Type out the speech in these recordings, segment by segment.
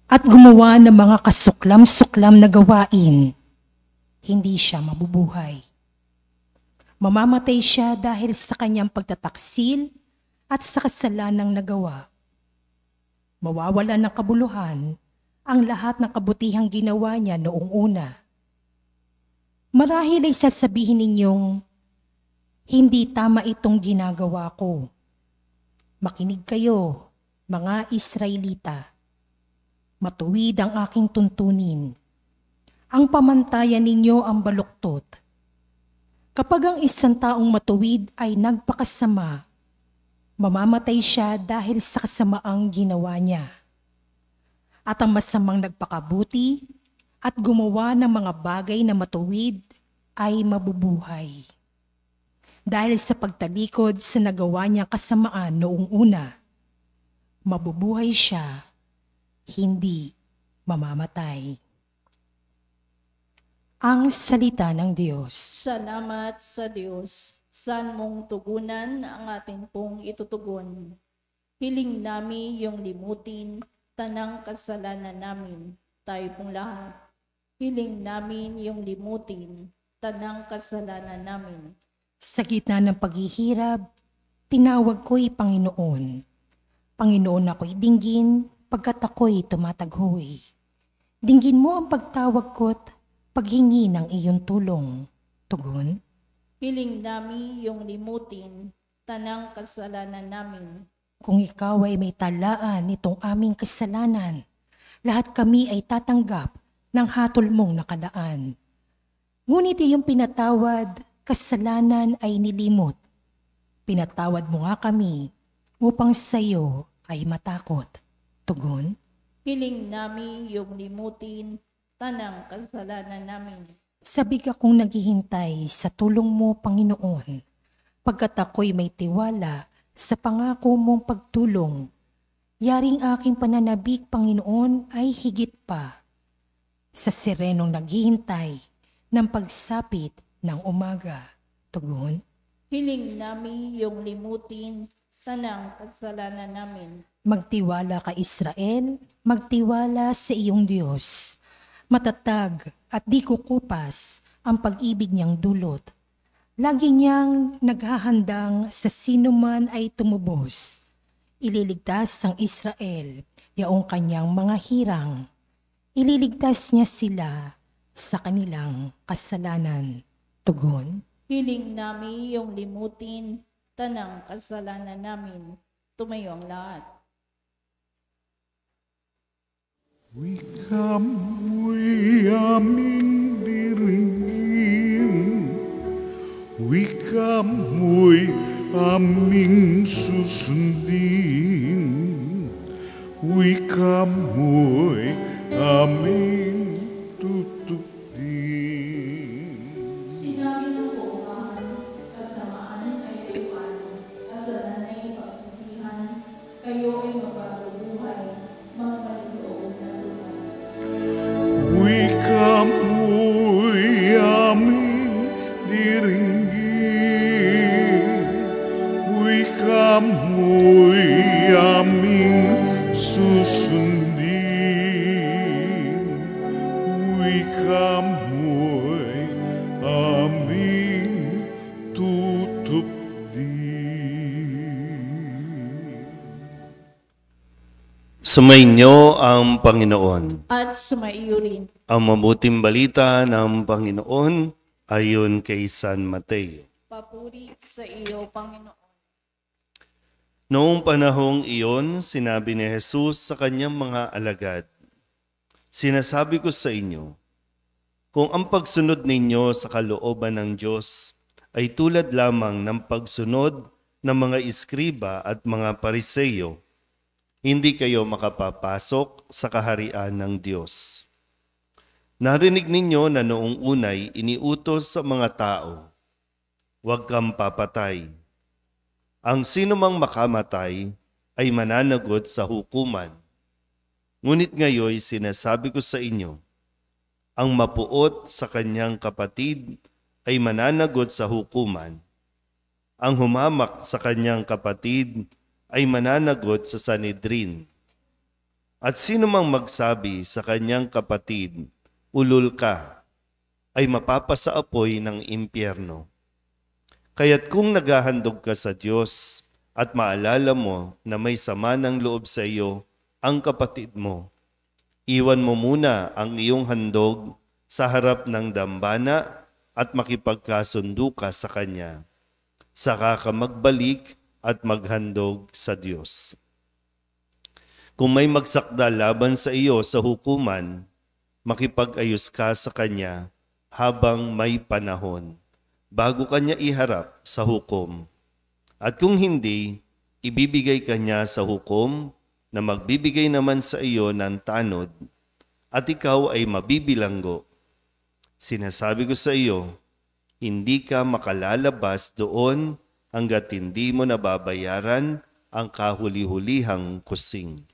at gumawa ng mga kasuklam-suklam na gawain, hindi siya mabubuhay. Mamamatay siya dahil sa kanyang pagtataksil at sa kasalanang nagawa. Mawawalan ng kabuluhan ang lahat ng kabutihang ginawa niya noong una. Marahil ay sasabihin ninyong, hindi tama itong ginagawa ko. Makinig kayo, mga Israelita. Matuwid ang aking tuntunin. Ang pamantayan ninyo ang baluktot. Kapag ang isang taong matuwid ay nagpakasama, mamamatay siya dahil sa kasamaang ginawa niya. At ang masamang nagpakabuti at gumawa ng mga bagay na matuwid ay mabubuhay. Dahil sa pagtalikod sa nagawa niyang kasamaan noong una, mabubuhay siya, hindi mamamatay. Ang salita ng Diyos. Salamat sa Diyos. Saan mong tugunan ang atin pong itutugon. Hiling namin yung limutin, tanang kasalanan namin, tayo pong lahat. Hiling namin yung limutin, tanang kasalanan namin. Sa gitna ng paghihirap, tinawag ko'y Panginoon. Panginoon, ako'y dinggin, pagkat ako'y tumataghoy. Dinggin mo ang pagtawag ko't paghingi ng iyong tulong. Tugon? Hiling namin yung limutin, tanang kasalanan namin. Kung ikaw ay may talaan nitong aming kasalanan, lahat kami ay tatanggap ng hatol mong nakalaan. Ngunit iyong pinatawad, kasalanan ay nilimot. Pinatawad mo nga kami upang sa iyo ay matakot. Tugon? Hiling namin yung limutin, tanang kasalanan namin. Sabik akong naghihintay sa tulong mo, Panginoon, pagkat ako'y may tiwala sa pangako mong pagtulong. Yaring aking pananabik, Panginoon, ay higit pa sa sirenong naghihintay ng pagsapit ng umaga. Tugon? Hiling namin yung limutin, tanang kasalanan namin. Magtiwala ka, Israel, magtiwala sa iyong Diyos. Matatag at di kukupas ang pag-ibig niyang dulot. Lagi niyang naghahandang sa sino man ay tumubos. Ililigtas ang Israel, yaong kanyang mga hirang. Ililigtas niya sila sa kanilang kasalanan. Tugon? Hiling namin yung limutin, tanang kasalanan namin. Tumayo ang lahat. Wika mo'y aming diringin, wika mo'y aming susundin, wika mo'y aming tutupin. Sinabi ng buwan, kasamaan ay layuan, kasalan ay pagsisihan, kayo ay magbabuhay, mga maligoob na tunay. Wika mo'y aming diringgin, wika mo'y aming susundin, wika mo'y aming tutupdin. Sumainyo ang Panginoon. At sumaiyo rin. Ang mabuting balita ng Panginoon ayon kay San Mateo. Papuri sa iyo, Panginoon. Noong panahong iyon, sinabi ni Jesus sa kanyang mga alagad, "Sinasabi ko sa inyo, kung ang pagsunod ninyo sa kalooban ng Diyos ay tulad lamang ng pagsunod ng mga iskriba at mga pariseyo, hindi kayo makapapasok sa kaharian ng Diyos. Narinig ninyo na noong unay iniutos sa mga tao, huwag kang papatay. Ang sinumang makamatay ay mananagot sa hukuman. Ngunit ngayon sinasabi ko sa inyo, ang mapuot sa kanyang kapatid ay mananagot sa hukuman. Ang humamak sa kanyang kapatid ay mananagot sa Sanhedrin. At sino mang magsabi sa kanyang kapatid, ulol ka, ay mapapasa apoy ng impyerno. Kaya't kung naghahandog ka sa Diyos at maalala mo na may sama ng loob sa iyo ang kapatid mo, iwan mo muna ang iyong handog sa harap ng dambana at makipagkasundo ka sa kanya. Saka ka magbalik at maghandog sa Diyos. Kung may magsakda laban sa iyo sa hukuman, makipag-ayos ka sa kanya habang may panahon, bago kanya iharap sa hukom. At kung hindi, ibibigay kanya sa hukom na magbibigay naman sa iyo ng tanod, at ikaw ay mabibilanggo. Sinasabi ko sa iyo, hindi ka makalalabas doon hanggat hindi mo nababayaran ang kahuli-hulihang kusing.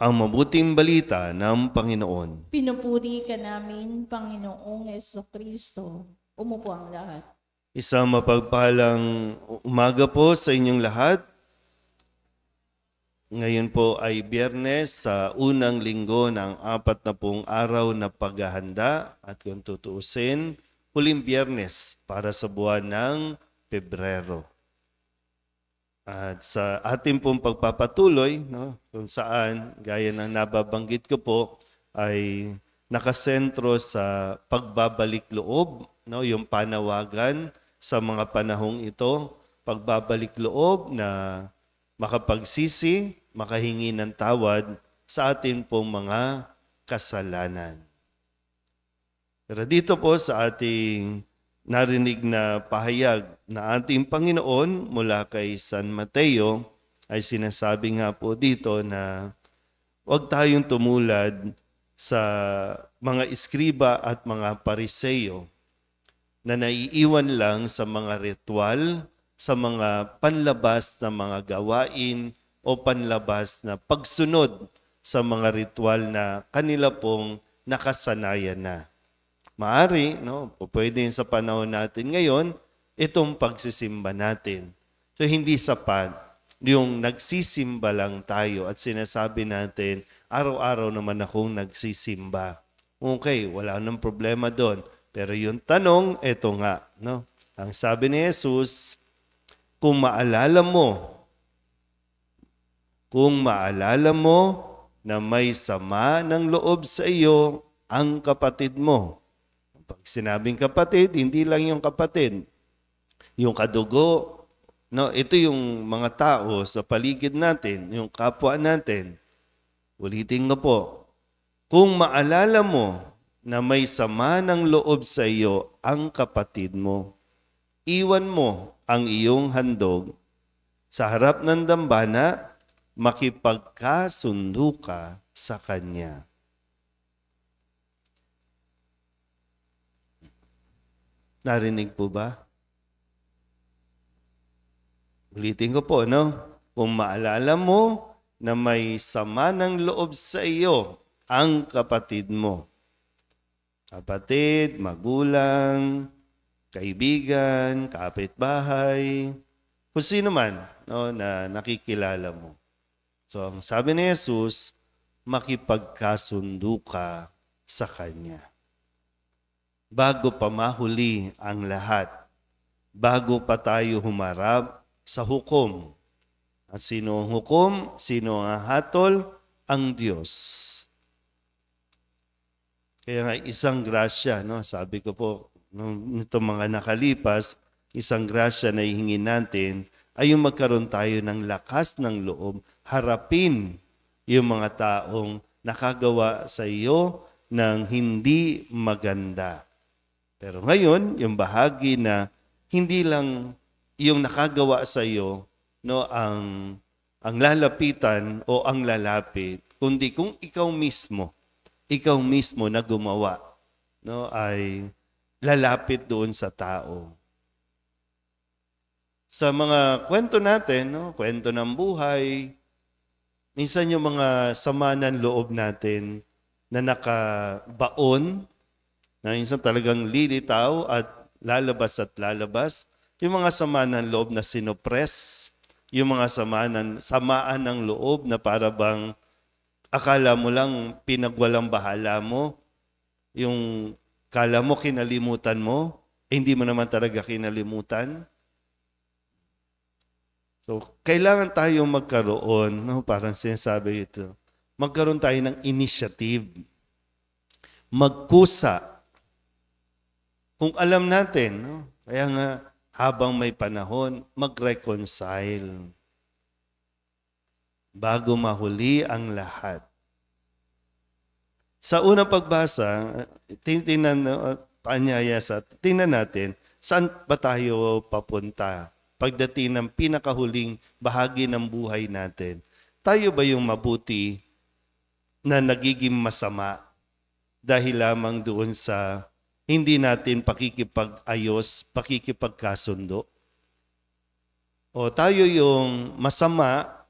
Ang mabuting balita ng Panginoon. Pinupuri ka namin, Panginoong Jesucristo. Umupo ang lahat. Isang mapagpalang umaga po sa inyong lahat. Ngayon po ay Biyernes sa unang linggo ng 40 araw na paghahanda at kung tutuusin, huling Biyernes para sa buwan ng Pebrero. At sa ating pong pagpapatuloy, kung saan, gaya ng nababanggit ko po, ay nakasentro sa pagbabalik loob, yung panawagan sa mga panahong ito, pagbabalik loob na makapagsisi, makahingi ng tawad sa ating pong mga kasalanan. Pero dito po sa ating narinig na pahayag na ating Panginoon mula kay San Mateo ay sinasabi nga po dito na huwag tayong tumulad sa mga iskriba at mga pariseyo na naiiwan lang sa mga ritual, sa mga panlabas na mga gawain o panlabas na pagsunod sa mga ritual na kanila pong nakasanayan na. Maari, pwede sa panahon natin ngayon, itong pagsisimba natin. So hindi sapat yung nagsisimba lang tayo at sinasabi natin, araw-araw naman akong nagsisimba. Okay, wala nang problema doon. Pero yung tanong, eto nga. Ang sabi ni Jesus, kung maalala mo na may sama ng loob sa iyo ang kapatid mo. Pag sinabing kapatid, hindi lang yung kapatid. Yung kadugo, ito yung mga tao sa paligid natin, yung kapwa natin. Ulitin ko po, kung maalala mo na may sama ng loob sa iyo ang kapatid mo, iwan mo ang iyong handog sa harap ng dambana, makipagkasundo ka sa kanya. Narinig po ba? Ulitin ko po, Kung maalala mo na may sama ng loob sa iyo ang kapatid mo. Kapatid, magulang, kaibigan, kapitbahay, kung sino man na nakikilala mo. So, ang sabi ni Jesus, makipagkasundo ka sa kanya. Bago pa mahuli ang lahat, bago pa tayo humarap sa hukom. At sino ang hukom? Sino ang hatol? Ang Diyos. Kaya nga isang grasya, sabi ko po, nitong mga nakalipas, isang grasya na ihingin natin ay yung magkaroon tayo ng lakas ng loob, harapin yung mga taong nakagawa sa iyo ng hindi maganda. Pero ngayon, yung bahagi na hindi lang yung nakagawa sa iyo ang lalapitan o ang lalapit, kundi kung ikaw mismo na gumawa, ay lalapit doon sa tao. Sa mga kwento natin, kwento ng buhay, minsan yung mga sama ng loob natin na nakabaon, na minsan talagang lilitaw at lalabas, yung mga sama ng loob na sinopress Yung mga samaan ng loob na para bang akala mo lang pinagwalang bahala mo, yung kala mo kinalimutan mo, hindi mo naman talaga kinalimutan. So, kailangan tayong magkaroon, no, parang sinasabi ito, magkaroon tayo ng initiative. Magkusa. Kung alam natin, no, kaya nga habang may panahon, mag-reconcile. Bago mahuli ang lahat. Sa unang pagbasa, tingnan natin, saan ba tayo papunta pagdating ng pinakahuling bahagi ng buhay natin? Tayo ba yung mabuti na nagiging masama dahil lamang doon sa hindi natin pakikipag-ayos, pakikipagkasundo? O tayo yung masama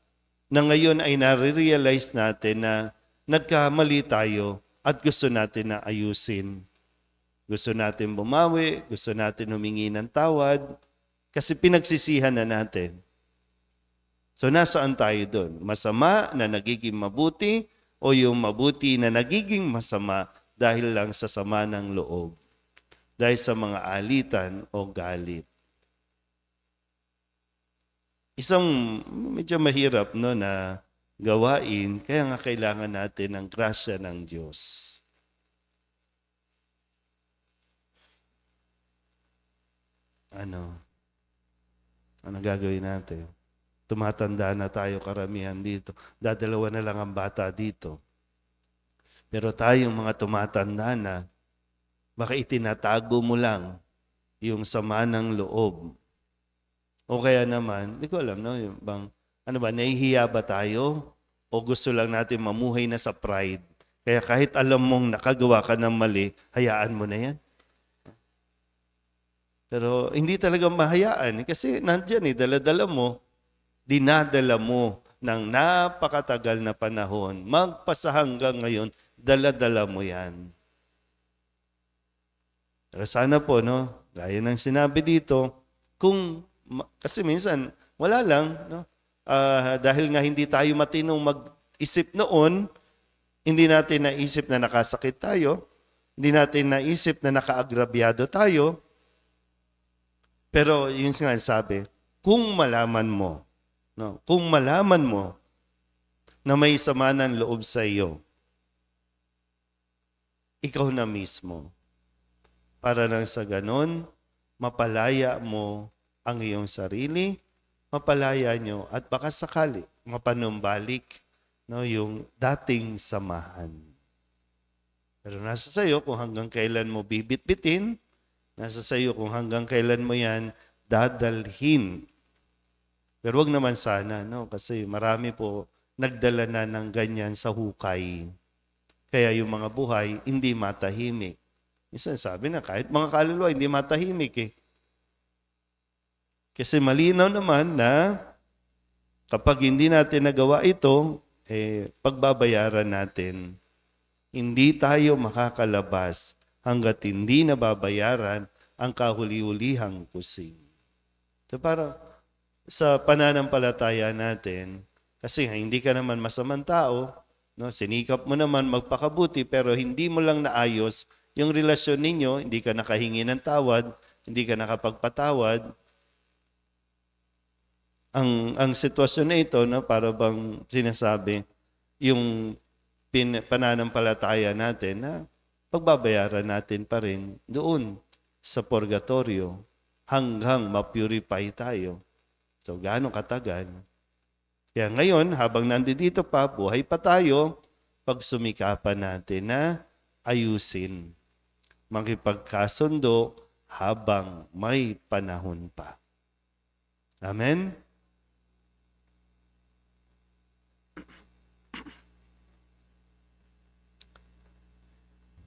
na ngayon ay nare-realize natin na nagkamali tayo at gusto natin na ayusin. Gusto natin bumawi, gusto natin humingi ng tawad kasi pinagsisihan na natin. So nasaan tayo doon? Masama na nagiging mabuti o yung mabuti na nagiging masama dahil lang sa sama ng loob? Dahil sa mga alitan o galit. Isang medyo mahirap no, na gawain, kaya nga kailangan natin ng grasya ng Diyos. Ano gagawin natin? Tumatanda na tayo karamihan dito. Dadalawa na lang ang bata dito. Pero tayong mga tumatanda na, baka itinatago mo lang yung sama ng loob. O kaya naman, hindi ko alam, no? Yung bang, nahihiya ba tayo? O gusto lang natin mamuhay na sa pride? Kaya kahit alam mong nakagawa ka ng mali, hayaan mo na yan. Pero hindi talaga mahayaan. Kasi nandyan dala-dala mo, dinadala mo ng napakatagal na panahon. Magpasa hanggang ngayon, dala-dala mo yan. Pero sana po, no? Gaya ng sinabi dito, kasi minsan, wala lang, no? Dahil nga hindi tayo matinong mag-isip noon, hindi natin naisip na nakasakit tayo, hindi natin naisip na nakaagrabyado tayo, pero yun nga sabi, kung malaman mo, no, kung malaman mo na may sama ng loob sa iyo, ikaw na mismo, para nang sa ganon, mapalaya mo ang iyong sarili, mapalaya nyo at baka sakali mapanumbalik, no, yung dating samahan. Pero nasa sayo kung hanggang kailan mo bibit-bitin, nasa sayo kung hanggang kailan mo yan dadalhin. Pero wag naman sana, no, kasi marami po nagdala na ng ganyan sa hukay. Kaya yung mga buhay hindi matahimik. Isa sabi na kahit mga kaluluwa hindi matahimik eh. Kasi malinaw naman na kapag hindi natin nagawa ito, pagbabayaran natin. Hindi tayo makakalabas hanggat hindi nababayaran ang kahuli-hulihang kusing. So para sa pananampalataya natin, kasi hindi ka naman masamang tao, no? Sinikap mo naman magpakabuti pero hindi mo lang naayos yung relasyon ninyo, hindi ka nakahingi ng tawad, hindi ka nakapagpatawad. Ang sitwasyon na ito, no, para bang sinasabi, yung pananampalataya natin na pagbabayaran natin pa rin doon sa purgatorio hanggang ma-purify tayo. So, gaano katagal? Kaya ngayon, habang nandito pa, buhay pa tayo, pagsumikapan natin na ayusin, makipagkasundo habang may panahon pa. Amen?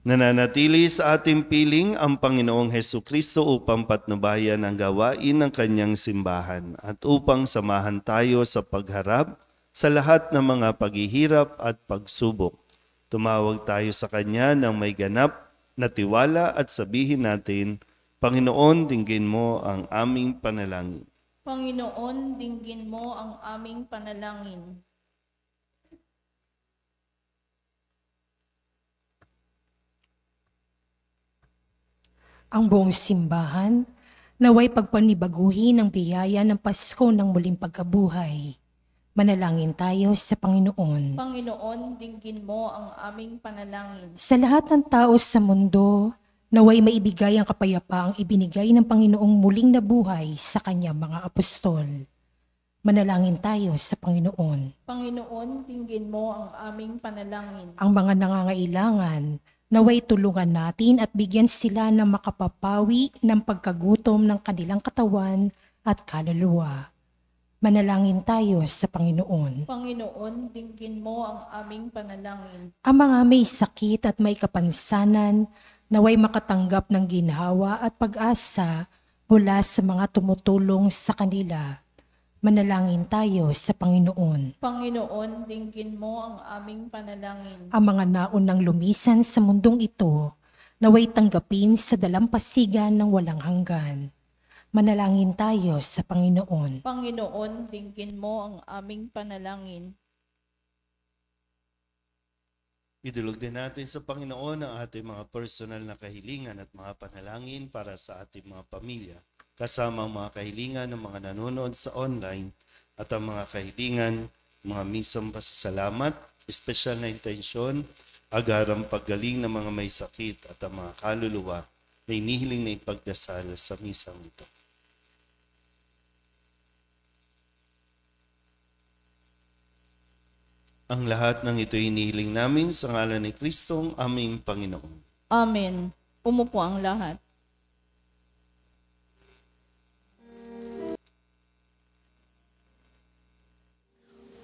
Nananatili sa ating piling ang Panginoong Hesukristo upang patnubayan ang gawain ng kanyang simbahan at upang samahan tayo sa pagharap sa lahat ng mga paghihirap at pagsubok. Tumawag tayo sa Kanya ng may ganap na tiwala at sabihin natin, Panginoon, dinggin mo ang aming panalangin. Panginoon, dinggin mo ang aming panalangin. Ang buong simbahan naway pagpanibaguhin ang biyaya ng Pasko ng muling pagkabuhay. Manalangin tayo sa Panginoon. Panginoon, dinggin mo ang aming panalangin. Sa lahat ng tao sa mundo, naway maibigay ang kapayapaang ibinigay ng Panginoong muling nabuhay sa kanyang mga apostol. Manalangin tayo sa Panginoon. Panginoon, dinggin mo ang aming panalangin. Ang mga nangangailangan, naway tulungan natin at bigyan sila ng makapapawi ng pagkagutom ng kanilang katawan at kaluluwa. Manalangin tayo sa Panginoon. Panginoon, dinggin mo ang aming panalangin. Ang mga may sakit at may kapansanan, naway makatanggap ng ginhawa at pag-asa mula sa mga tumutulong sa kanila. Manalangin tayo sa Panginoon. Panginoon, dinggin mo ang aming panalangin. Ang mga naunang lumisan sa mundong ito, naway tanggapin sa dalampasigan ng walang hanggan. Manalangin tayo sa Panginoon. Panginoon, dinggin mo ang aming panalangin. Idulog din natin sa Panginoon ang ating mga personal na kahilingan at mga panalangin para sa ating mga pamilya, kasama ang mga kahilingan ng mga nanonood sa online at ang mga kahilingan, mga misang pasasalamat, espesyal na intensyon, agarang paggaling ng mga may sakit at ang mga kaluluwa na inihiling na ipagdasal sa misang ito. Ang lahat ng ito inihiling namin sa ngalan ni Kristong aming Panginoon. Amen. Umupo ang lahat.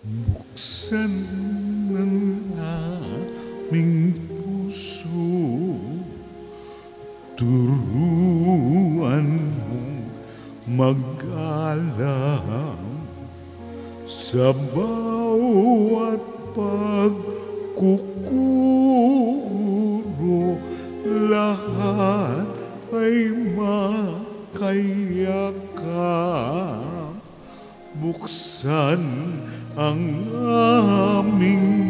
Buksan ng aming puso, turuan mong mag-alam sa bawat pagkukuro, lahat ay makayakap. Buksan ang aming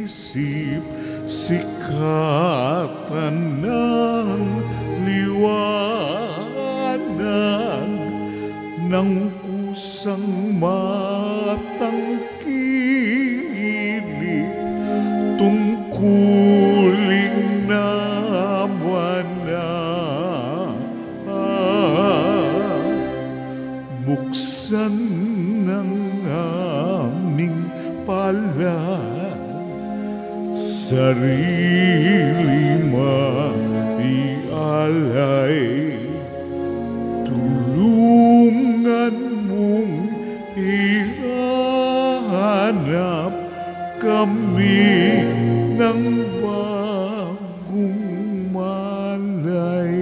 isip, sikatan ng liwanag ng pusang matangkilik, tungkuling naman na buksan ng aming palad, sarili maialay, tulungan mong ihanap kami ng bagong malay.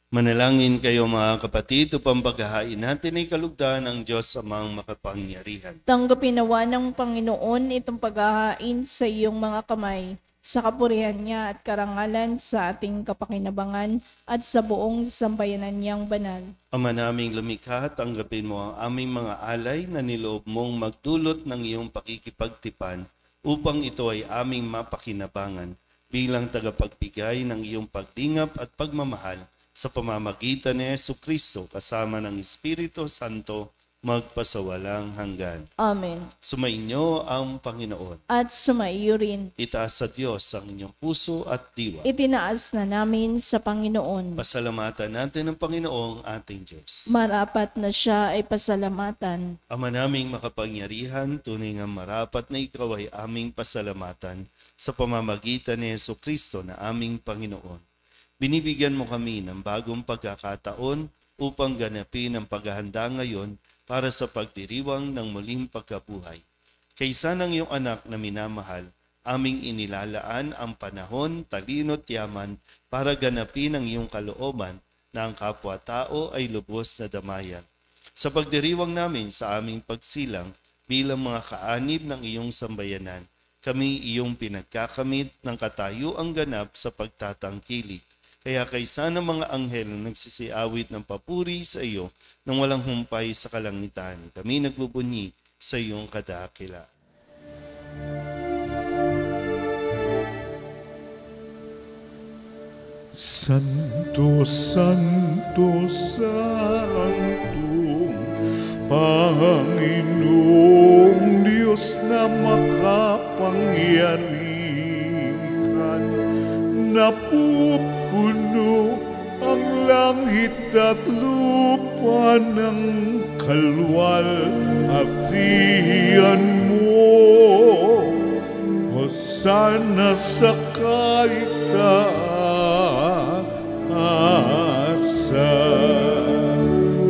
Manalangin kayo mga kapatid upang paghahain natin ay kalugdan ng Diyos Amang makapangyarihan. Tanggapin nawa ng Panginoon itong paghahain sa iyong mga kamay, sa kapurihan niya at karangalan sa ating kapakinabangan at sa buong sambayanan niyang banal. Ama naming lumikha, tanggapin mo ang aming mga alay na niloob mong magdulot ng iyong pakikipagtipan upang ito ay aming mapakinabangan bilang tagapagbigay ng iyong pagdingap at pagmamahal sa pamamagitan ni Jesucristo kasama ng Espiritu Santo magpasawalang hanggan. Amen. Sumainyo ang Panginoon. At sumaiyo rin. Itaas sa Diyos ang inyong puso at diwa. Itinaas na namin sa Panginoon. Pasalamatan natin ang Panginoong ating Diyos. Marapat na siya ay pasalamatan. Ama naming makapangyarihan, tunay nga marapat na ikaw ay aming pasalamatan sa pamamagitan ni Jesucristo na aming Panginoon. Binibigyan mo kami ng bagong pagkakataon upang ganapin ang paghahanda ngayon para sa pagdiriwang ng muling pagkabuhay. Kaysa ng iyong anak na minamahal, aming inilalaan ang panahon, talino at yaman para ganapin ang iyong kalooban na ang kapwa-tao ay lubos na damayan. Sa pagdiriwang namin sa aming pagsilang bilang mga kaanib ng iyong sambayanan, kami iyong pinagkakamit ng katayuang ganap sa pagtatangkilik. Kaya kaysa ng mga anghel na nagsisiawit ng papuri sa iyo nang walang humpay sa kalangitan, kami nagbubunyi sa iyong kadakila. Santo, Santo, Santo, Panginoong Diyos na makapangyarihan, napupuno ang langit at lupa ng kalwalhatian mo. Hosana sa kaitaasan,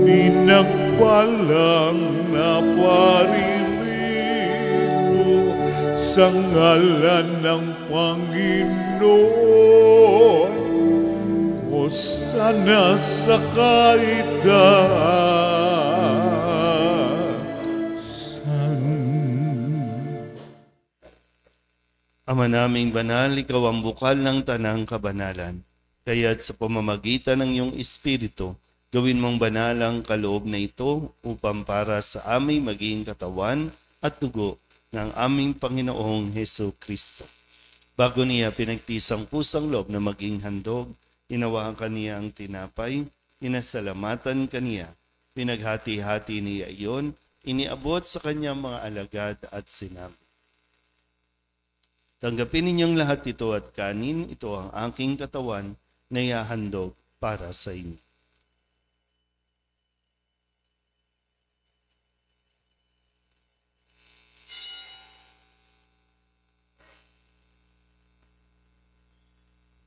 pinagpalang na paririto sa ngalan ng Panginoon. Hosana sa kaitaasan. Ama naming banal, ikaw ang bukal ng tanang kabanalan. Kaya't sa pamamagitan ng iyong Espiritu, gawin mong banal ang kaloob na ito upang para sa aming maging katawan at dugo ng aming Panginoong Heso Kristo. Bago niya pinagtisang pusang loob na maging handog, inawakan niya ang tinapay, inasalamatan kaniya, pinaghati-hati niya iyon, iniabot sa kanyang mga alagad at sinabi, tanggapin ninyong lahat ito at kanin, ito ang aking katawan na ihahandog para sa inyo.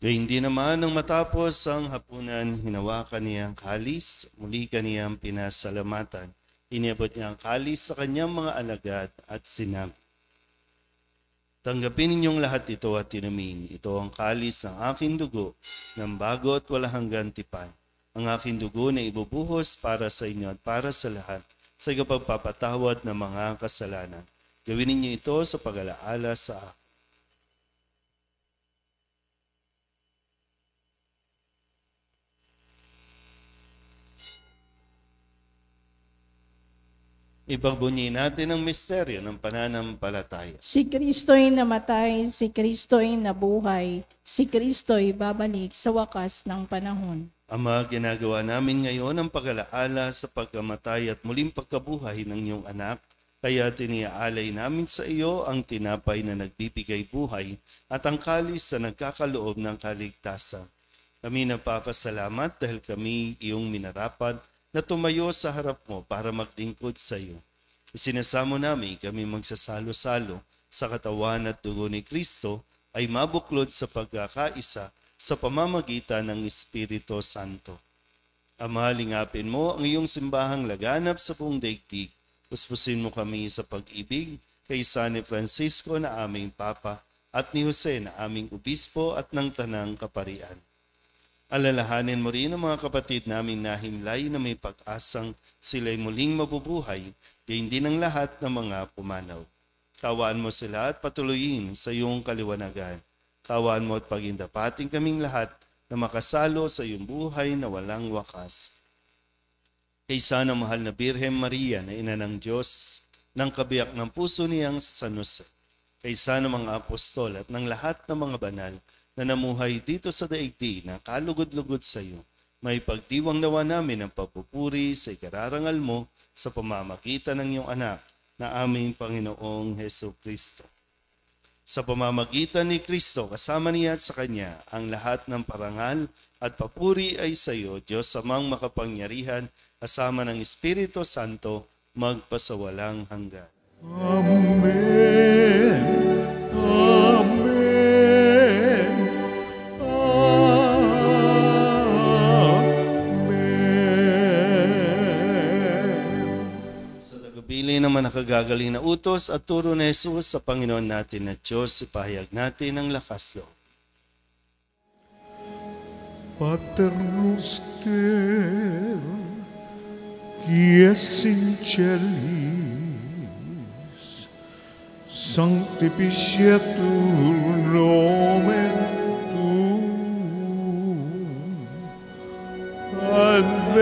Kaya hindi naman nang matapos ang hapunan, hinawakan niya ang kalis, muli kaniyang pinasalamatan. Iniabot niya ang kalis sa kanyang mga alagad at sinabi, tanggapin ninyong lahat ito at inumin. Ito ang kalis ng aking dugo ng bago at walang hanggang tipan. Ang aking dugo na ibubuhos para sa inyo at para sa lahat sa pagpapatawad ng mga kasalanan. Gawin ninyo ito sa pag-alaala sa akin. Ipagbunyi natin ang misteryo ng pananampalataya. Si Kristo'y namatay, si Kristo'y nabuhay, si Kristo'y babalik sa wakas ng panahon. Ama, ginagawa namin ngayon ang pag-alaala sa pagkamatay at muling pagkabuhay ng iyong anak, kaya tiniaalay namin sa iyo ang tinapay na nagbibigay buhay at ang kalis na nagkakaloob ng kaligtasan. Kami nagpapasalamat dahil kami iyong minarapat na tumayo sa harap mo para maglingkod sa iyo. Isinasamo namin kami magsasalo-salo sa katawan at dugo ni Kristo ay mabuklod sa pagkakaisa sa pamamagitan ng Espiritu Santo. Ama, lingapin mo ang iyong simbahang laganap sa buong daigdig. Puspusin mo kami sa pag-ibig kay San Francisco na aming Papa at ni Jose na aming Obispo at ng Tanang Kaparian. Alalahanin mo rin ang mga kapatid naming nahimlay na may pag-asang sila'y muling mabubuhay, gayon din ang lahat ng mga pumanaw. Kawaan mo sila at patuloyin sa iyong kaliwanagan. Kawaan mo at pagindapating kaming lahat na makasalo sa iyong buhay na walang wakas. Kay sana mahal na Birhen Maria na ina ng Diyos, ng kabiyak ng puso niyang sa San Jose. Kay sana mga apostol at ng lahat ng mga banal na namuhay dito sa daigdig na kalugod-lugod sa iyo, may pagdiwang nawa namin ang papupuri sa ikararangal mo sa pamamagitan ng iyong anak na aming Panginoong Heso Kristo. Sa pamamagitan ni Kristo, kasama niya at sa Kanya, ang lahat ng parangal at papuri ay sa iyo, Diyos Amang makapangyarihan, kasama ng Espiritu Santo, magpasawalang hanggan. Amen. Amen. Pili naman nakagagaling na utos at turo ni Jesus sa Panginoon natin na Diyos, ipahayag natin ang lakas loob. Pater noster, qui es in celis, sanctificetur nomen tuum,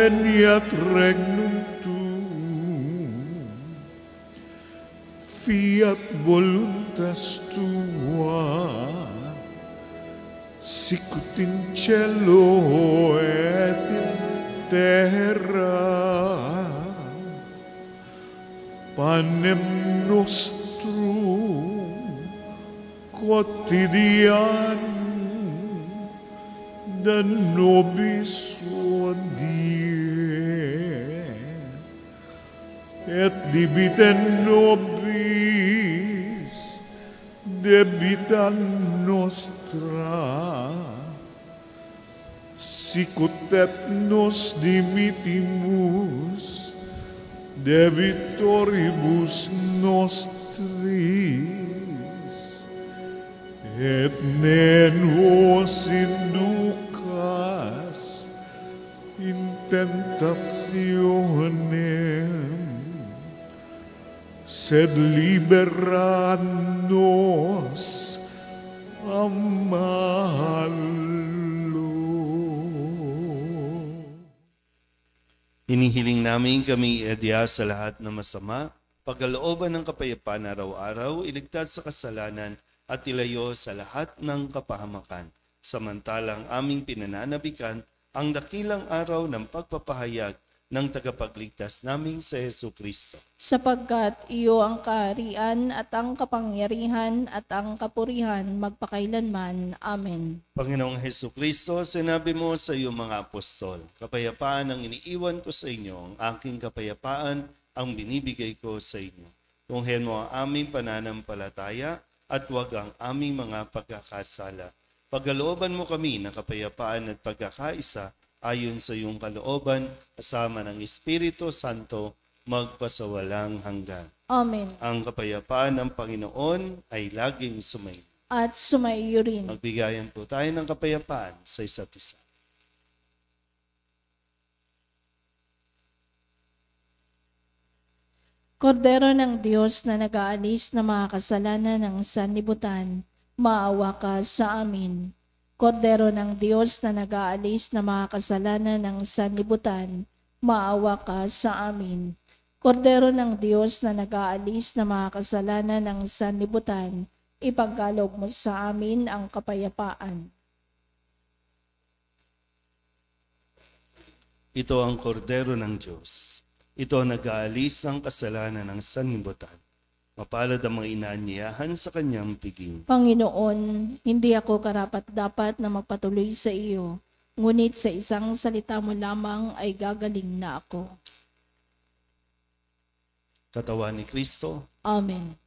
veniat regnum tuum, fiat voluntas tua, sicut in cielo et in terra. Panem nostrum quotidianum da nobis hodie, et debite nobis debita nostra, sicut et nos dimitimus debitoribus nostris, et ne nos inducas in tentationem, sed libera nos a malo. Hinihiling namin kami iadya sa lahat ng masama, pagkalooban ng kapayapaan araw-araw, iligtas sa kasalanan at ilayo sa lahat ng kapahamakan. Samantalang aming pinananabikan ang dakilang araw ng pagpapahayag ng tagapagligtas naming sa Hesu Kristo. Sapagkat iyo ang kaharian at ang kapangyarihan at ang kapurihan magpakailanman. Amen. Panginoong Hesu Kristo, sinabi mo sa iyong mga apostol, kapayapaan ang iniiwan ko sa inyo, ang aking kapayapaan ang binibigay ko sa inyo. Tunghen mo ang aming pananampalataya at huwag ang aming mga pagkakasala. Pagkalooban mo kami ng kapayapaan at pagkakaisa ayon sa iyong kalooban, kasama ng Espiritu Santo, magpasawalang hanggan. Amen. Ang kapayapaan ng Panginoon ay laging sumainyo. At sumaiyo rin. Magbigayan po tayo ng kapayapaan sa isa't isa. Kordero ng Diyos na nag-aalis ng mga kasalanan ng sanlibutan, maawa ka sa amin. Kordero ng Diyos na nag-aalis ng mga kasalanan ng sanlibutan, maawa ka sa amin. Kordero ng Diyos na nag-aalis ng mga kasalanan ng sanlibutan, ipagkaloob mo sa amin ang kapayapaan. Ito ang kordero ng Diyos. Ito ang nag-aalis ng kasalanan ng sanlibutan. Mapalad ang mga inaanyayahan sa kanyang piging. Panginoon, hindi ako karapat-dapat na magpatuloy sa iyo, ngunit sa isang salita mo lamang ay gagaling na ako. Katawan ni Kristo. Amen.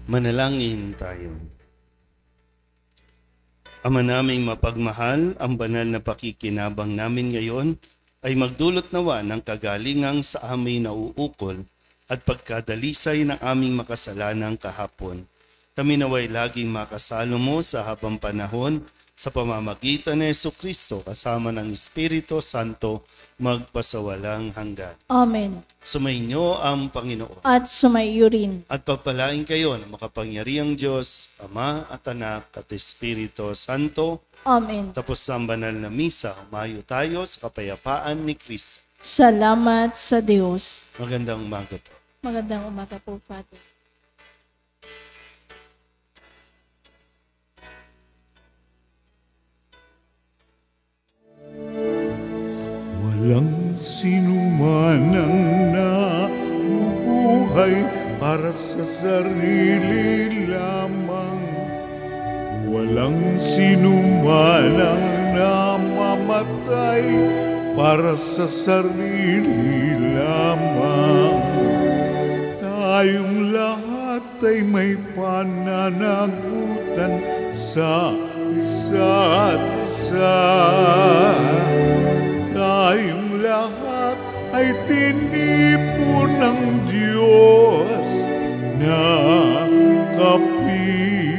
Manalangin tayo. Ama naming mapagmahal, ang banal na pakikinabang namin ngayon ay magdulot nawa ng kagalingang sa amin nauukol at pagkadalisay ng aming makasalanang kahapon. Kami naway laging makasalo mo sa habang panahon sa pamamagitan ni Jesucristo kasama ng Espiritu Santo magpasawalang hanggan. Amen. Sumainyo ang Panginoon. At sumaiyo rin. At pagpalain kayo ng makapangyarihang Diyos, Ama at Anak at Espiritu Santo. Amen. Tapos ang banal na misa, humayo tayo sa kapayapaan ni Kristo. Salamat sa Diyos. Magandang umaga po. Magandang umaga po, Father. Walang sinuman ang nabubuhay para sa sarili lamang. Walang sinuman ang namamatay para sa sarili lamang. Tayong lahat ay may pananagutan sa isa't isa. Tayong lahat ay tinipon ng Diyos na kapiling.